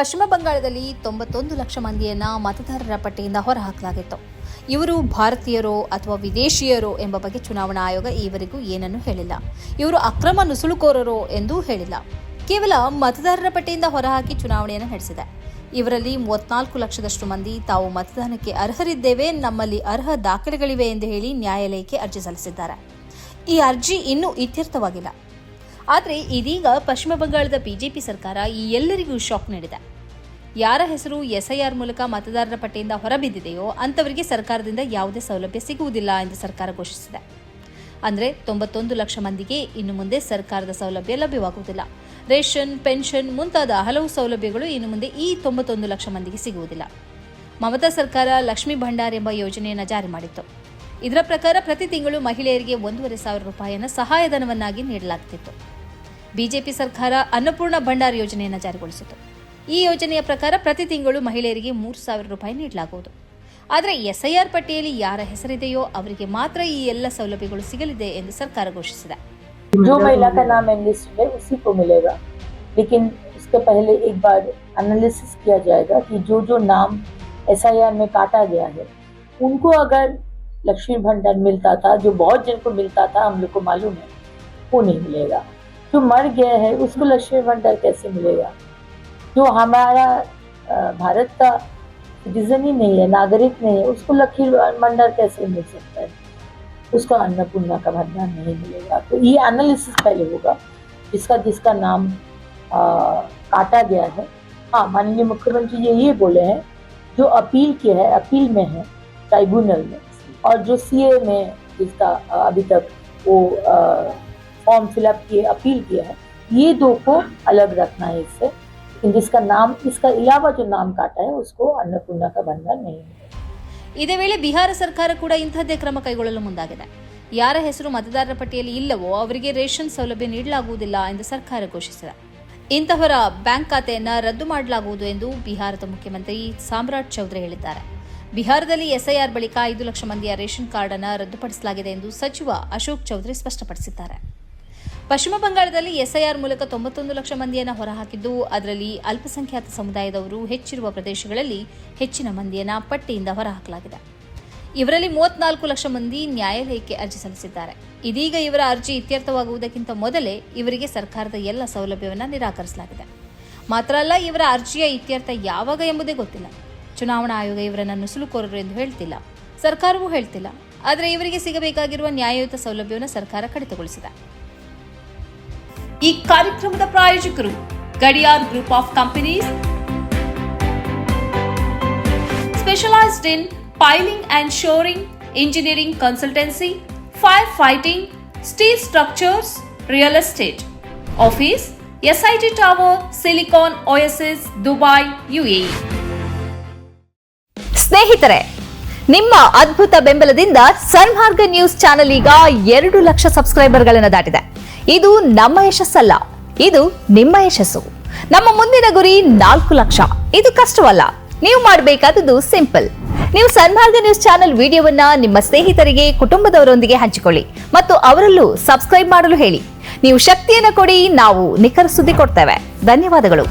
ಪಶ್ಚಿಮ ಬಂಗಾಳದಲ್ಲಿ 91 ಲಕ್ಷ ಮಂದಿಯನ್ನ ಮತದಾರರ ಪಟ್ಟಿಯಿಂದ ಹೊರಹಾಕಲಾಗಿತ್ತು. ಇವರು ಭಾರತೀಯರೋ ಅಥವಾ ವಿದೇಶಿಯರೋ ಎಂಬ ಬಗ್ಗೆ ಚುನಾವಣಾ ಆಯೋಗ ಈವರೆಗೂ ಏನನ್ನೂ ಹೇಳಿಲ್ಲ. ಇವರು ಅಕ್ರಮ ನುಸುಳುಕೋರರೋ ಎಂದೂ ಹೇಳಿಲ್ಲ. ಕೇವಲ ಮತದಾರರ ಪಟ್ಟಿಯಿಂದ ಹೊರಹಾಕಿ ಚುನಾವಣೆಯನ್ನು ನಡೆಸಿದೆ. ಇವರಲ್ಲಿ 34 ಲಕ್ಷದಷ್ಟು ಮಂದಿ ತಾವು ಮತದಾನಕ್ಕೆ ಅರ್ಹರಿದ್ದೇವೆ, ನಮ್ಮಲ್ಲಿ ಅರ್ಹ ದಾಖಲೆಗಳಿವೆ ಎಂದು ಹೇಳಿ ನ್ಯಾಯಾಲಯಕ್ಕೆ ಅರ್ಜಿ ಸಲ್ಲಿಸಿದ್ದಾರೆ. ಈ ಅರ್ಜಿ ಇನ್ನೂ ಇತ್ಯರ್ಥವಾಗಿಲ್ಲ. ಆದರೆ ಇದೀಗ ಪಶ್ಚಿಮ ಬಂಗಾಳದ ಬಿಜೆಪಿ ಸರ್ಕಾರ ಈ ಎಲ್ಲರಿಗೂ ಶಾಕ್ ನೀಡಿದೆ. ಯಾರ ಹೆಸರು ಎಸ್ಐಆರ್ ಮೂಲಕ ಮತದಾರರ ಪಟ್ಟಿಯಿಂದ ಹೊರಬಿದ್ದಿದೆಯೋ ಅಂತವರಿಗೆ ಸರ್ಕಾರದಿಂದ ಯಾವುದೇ ಸೌಲಭ್ಯ ಸಿಗುವುದಿಲ್ಲ ಎಂದು ಸರ್ಕಾರ ಘೋಷಿಸಿದೆ. ಅಂದರೆ 91 ಲಕ್ಷ ಮಂದಿಗೆ ಇನ್ನು ಮುಂದೆ ಸರ್ಕಾರದ ಸೌಲಭ್ಯ ಲಭ್ಯವಾಗುವುದಿಲ್ಲ. ರೇಷನ್, ಪೆನ್ಷನ್ ಮುಂತಾದ ಹಲವು ಸೌಲಭ್ಯಗಳು ಇನ್ನು ಮುಂದೆ ಈ 91 ಲಕ್ಷ ಮಂದಿಗೆ ಸಿಗುವುದಿಲ್ಲ. ಮಮತಾ ಸರ್ಕಾರ ಲಕ್ಷ್ಮೀ ಭಂಡಾರ್ ಎಂಬ ಯೋಜನೆಯನ್ನು ಜಾರಿ ಮಾಡಿತ್ತು. ಇದರ ಪ್ರಕಾರ ಪ್ರತಿ ತಿಂಗಳು ಮಹಿಳೆಯರಿಗೆ 1,500 ರೂಪಾಯಿಯನ್ನು ಸಹಾಯಧನವನ್ನಾಗಿ ನೀಡಲಾಗುತ್ತಿತ್ತು. ಬಿಜೆಪಿ ಸರ್ಕಾರ ಅನ್ನಪೂರ್ಣ ಭಂಡಾರ್ ಯೋಜನೆಯನ್ನು ಜಾರಿಗೊಳಿಸಿತು. ಈ ಯೋಜನೆಯ ಪ್ರಕಾರ ಪ್ರತಿ ತಿಂಗಳು ಮಹಿಳೆಯರಿಗೆ 3,000 ರೂಪಾಯಿ ನೀಡಲಾಗುವುದು. ಆದರೆ ಎಸ್ಐಆರ್ ಪಟ್ಟಿಯಲ್ಲಿ ಯಾರ ಹೆಸರಿದೆಯೋ ಅವರಿಗೆ ಮಾತ್ರ ಈ ಎಲ್ಲ ಸೌಲಭ್ಯಗಳು ಸಿಗಲಿದೆ ಎಂದು ಸರ್ಕಾರ ಘೋಷಿಸಿದೆ. जो महिला का नाम एनलिस्टेड है उसी को मिलेगा, लेकिन उसके पहले एक बार एनालिसिस किया जाएगा कि जो नाम एसआईआर में काटा गया है उनको अगर लक्ष्मी भंडार मिलता था, जो बहुत जन को मिलता था, हम लोग को मालूम है, वो नहीं मिलेगा. जो मर गया है उसको लक्ष्मी भंडार कैसे मिलेगा? जो हमारा भारत का सिटीजन ही नहीं है, नागरिक नहीं है, उसको लक्ष्मी भंडार कैसे मिल सकता है? उसका अन्नपूर्णा का भंडार नहीं मिलेगा. तो ये एनालिसिस पहले होगा जिसका नाम काटा गया है. हाँ, माननीय मुख्यमंत्री जी ये बोले हैं, जो अपील किया है, अपील में है ट्राइब्यूनल में, और जो सीए में जिसका अभी तक वो फॉर्म फिलअप किए, अपील किया है, ये दो को अलग रखना है इससे. लेकिन जिसका नाम, इसका अलावा जो नाम काटा है उसको अन्नपूर्णा का भंडार नहीं मिलेगा. ಇದೇ ವೇಳೆ ಬಿಹಾರ ಸರ್ಕಾರ ಕೂಡ ಇಂಥದ್ದೇ ಕ್ರಮ ಕೈಗೊಳ್ಳಲು ಮುಂದಾಗಿದೆ. ಯಾರ ಹೆಸರು ಮತದಾರರ ಪಟ್ಟಿಯಲ್ಲಿ ಇಲ್ಲವೋ ಅವರಿಗೆ ರೇಷನ್ ಸೌಲಭ್ಯ ನೀಡಲಾಗುವುದಿಲ್ಲ ಎಂದು ಸರ್ಕಾರ ಘೋಷಿಸಿದೆ. ಇಂತಹವರ ಬ್ಯಾಂಕ್ ಖಾತೆಯನ್ನು ರದ್ದು ಮಾಡಲಾಗುವುದು ಎಂದು ಬಿಹಾರದ ಮುಖ್ಯಮಂತ್ರಿ ಸಾಮ್ರಾಟ್ ಚೌಧರಿ ಹೇಳಿದ್ದಾರೆ. ಬಿಹಾರದಲ್ಲಿ ಎಸ್ಐಆರ್ ಬಳಿಕ 5 ಲಕ್ಷ ಮಂದಿಯ ರೇಷನ್ ಕಾರ್ಡ್ ಅನ್ನು ರದ್ದುಪಡಿಸಲಾಗಿದೆ ಎಂದು ಸಚಿವ ಅಶೋಕ್ ಚೌಧರಿ ಸ್ಪಷ್ಟಪಡಿಸಿದ್ದಾರೆ. ಪಶ್ಚಿಮ ಬಂಗಾಳದಲ್ಲಿ ಎಸ್ಐಆರ್ ಮೂಲಕ 91 ಲಕ್ಷ ಮಂದಿಯನ್ನು ಹೊರಹಾಕಿದ್ದು, ಅದರಲ್ಲಿ ಅಲ್ಪಸಂಖ್ಯಾತ ಸಮುದಾಯದವರು ಹೆಚ್ಚಿರುವ ಪ್ರದೇಶಗಳಲ್ಲಿ ಹೆಚ್ಚಿನ ಮಂದಿಯನ್ನು ಪಟ್ಟಿಯಿಂದ ಹೊರಹಾಕಲಾಗಿದೆ. ಇವರಲ್ಲಿ 34 ಲಕ್ಷ ಮಂದಿ ನ್ಯಾಯಾಲಯಕ್ಕೆ ಅರ್ಜಿ ಸಲ್ಲಿಸಿದ್ದಾರೆ. ಇದೀಗ ಇವರ ಅರ್ಜಿ ಇತ್ಯರ್ಥವಾಗುವುದಕ್ಕಿಂತ ಮೊದಲೇ ಇವರಿಗೆ ಸರ್ಕಾರದ ಎಲ್ಲ ಸೌಲಭ್ಯವನ್ನು ನಿರಾಕರಿಸಲಾಗಿದೆ. ಮಾತ್ರ ಅಲ್ಲ, ಇವರ ಅರ್ಜಿಯ ಇತ್ಯರ್ಥ ಯಾವಾಗ ಎಂಬುದೇ ಗೊತ್ತಿಲ್ಲ. ಚುನಾವಣಾ ಆಯೋಗ ಇವರನ್ನು ನುಸುಳುಕೋರರು ಎಂದು ಹೇಳ್ತಿಲ್ಲ, ಸರ್ಕಾರವೂ ಹೇಳ್ತಿಲ್ಲ. ಆದರೆ ಇವರಿಗೆ ಸಿಗಬೇಕಾಗಿರುವ ನ್ಯಾಯಯುತ ಸೌಲಭ್ಯವನ್ನು ಸರ್ಕಾರ ಕಡಿತಗೊಳಿಸಿದೆ. ಈ ಕಾರ್ಯಕ್ರಮದ ಪ್ರಾಯೋಜಕರು Gadiyar group of companies, specialised in piling and shoring, engineering consultancy, firefighting, steel structures, real estate. Office, SIT Tower, Silicon Oasis, Dubai, UAE. ಸ್ನೇಹಿತರೆ, ನಿಮ್ಮ ಅದ್ಭುತ ಬೆಂಬಲದಿಂದ ಸನ್ಮಾರ್ಗ ನ್ಯೂಸ್ ಚಾನೆಲ್ ಈಗ 2 ಲಕ್ಷ ಸಬ್ಸ್ಕ್ರೈಬರ್ಗಳನ್ನು ದಾಟಿದೆ. ಇದು ನಮ್ಮ ಯಶಸ್ಸಲ್ಲ, ಇದು ನಿಮ್ಮ ಯಶಸ್ಸು. ನಮ್ಮ ಮುಂದಿನ ಗುರಿ 4 ಲಕ್ಷ. ಇದು ಕಷ್ಟವಲ್ಲ. ನೀವು ಮಾಡಬೇಕಾದದ್ದು ಸಿಂಪಲ್. ನೀವು ಸನ್ಮಾರ್ಗ ನ್ಯೂಸ್ ಚಾನೆಲ್ ವಿಡಿಯೋವನ್ನ ನಿಮ್ಮ ಸ್ನೇಹಿತರಿಗೆ, ಕುಟುಂಬದವರೊಂದಿಗೆ ಹಂಚಿಕೊಳ್ಳಿ ಮತ್ತು ಅವರಲ್ಲೂ ಸಬ್ಸ್ಕ್ರೈಬ್ ಮಾಡಲು ಹೇಳಿ. ನೀವು ಶಕ್ತಿಯನ್ನು ಕೊಡಿ, ನಾವು ನಿಖರ ಸುದ್ದಿ ಕೊಡ್ತೇವೆ. ಧನ್ಯವಾದಗಳು.